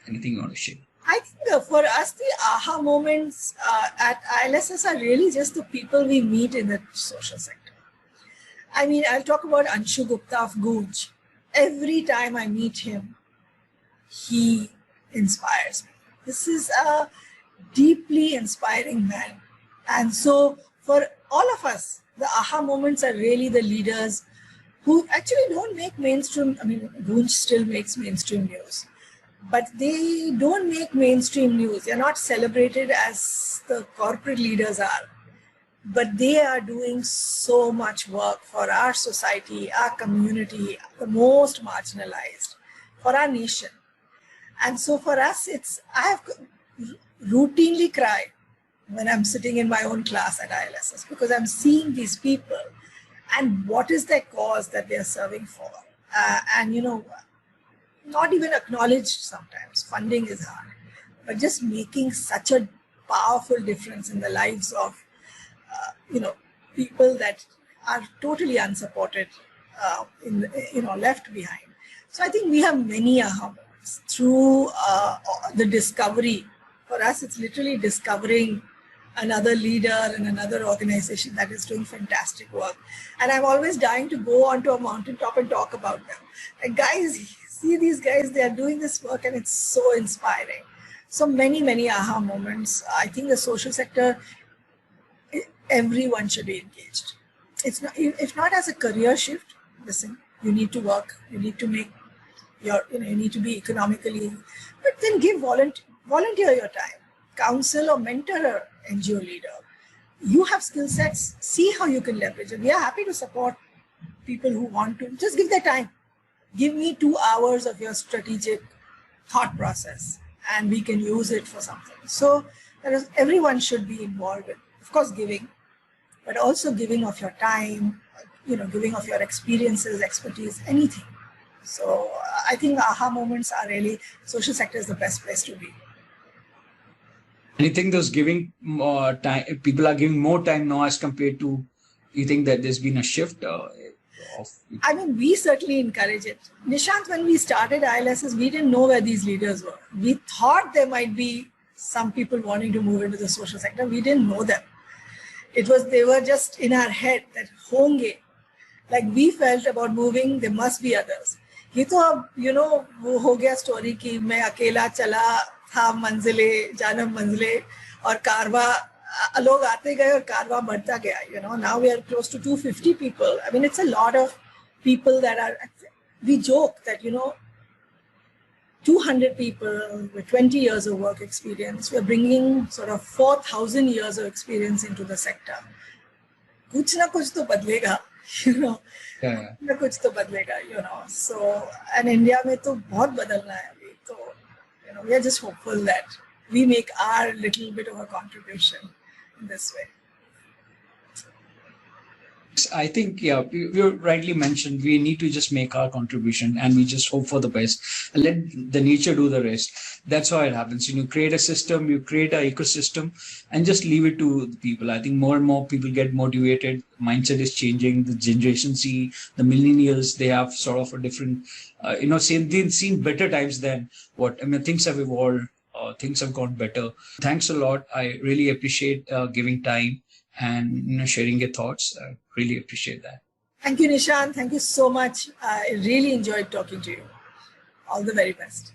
Anything you want to share? I think for us, the aha moments at ILSS are really just the people we meet in the social sector. I mean, I'll talk about Anshu Gupta of Gooj. Every time I meet him, he inspires me. This is a deeply inspiring man. And so for all of us, the aha moments are really the leaders who actually don't make mainstream. I mean, Gooj still makes mainstream news. But they don't make mainstream news. They're not celebrated as the corporate leaders are. But they are doing so much work for our society, our community, the most marginalized, for our nation. And so for us, I have routinely cried when I'm sitting in my own class at ILSS because I'm seeing these people and what is their cause that they're serving for. and not even acknowledged sometimes. Funding is hard, but just making such a powerful difference in the lives of people that are totally unsupported, left behind. So I think we have many aha moments through the discovery. For us, it's literally discovering another leader in another organization that is doing fantastic work. And I'm always dying to go onto a mountaintop and talk about them. And guys, see these guys, they are doing this work and it's so inspiring. So many, many aha moments. I think the social sector, everyone should be engaged. It's not, if not as a career shift, listen, you need to work, you need to make your, you need to be economically, but then give volunteer your time, counsel or mentor an NGO leader. You have skill sets, see how you can leverage it. We are happy to support people who want to, just give their time. Give me 2 hours of your strategic thought process and we can use it for something. So everyone should be involved with, of course, giving, but also giving of your time, giving of your experiences, expertise, anything. So I think aha moments are really, social sector is the best place to be. And you think those giving more time, people are giving more time now as compared to, you think that there's been a shift? I mean, we certainly encourage it. Nishant, when we started ILSS, we didn't know where these leaders were. We thought there might be some people wanting to move into the social sector. We didn't know them. They were just in our head that honge. Like we felt about moving, there must be others. ये तो अब वो हो गया story कि मैं अकेला चला था मंजिले जानब मंजिले और कारवा लोग आते गए और कारवा बढ़ता गया. Now we are close to 250 people. I mean, it's a lot of people that are, we joke that 200 people with 20 years of work experience, we're bringing sort of 4,000 years of experience into the sector. कुछ ना कुछ तो बदलेगा. कुछ तो बदलेगा, so and India में तो बहुत बदलना है अभी, तो we are just hopeful that we make our little bit of a contribution in this way. I think, yeah, you rightly mentioned, we need to just make our contribution and we just hope for the best and let the nature do the rest. That's how it happens. Create a system, you create an ecosystem and just leave it to the people. I think more and more people get motivated. Mindset is changing. The Generation Z, the millennials, they have sort of a different, they've seen better times than things have evolved. Things have gone better. Thanks a lot. I really appreciate giving time and sharing your thoughts. I really appreciate that. Thank you, Nishant. Thank you so much. I really enjoyed talking to you. All the very best.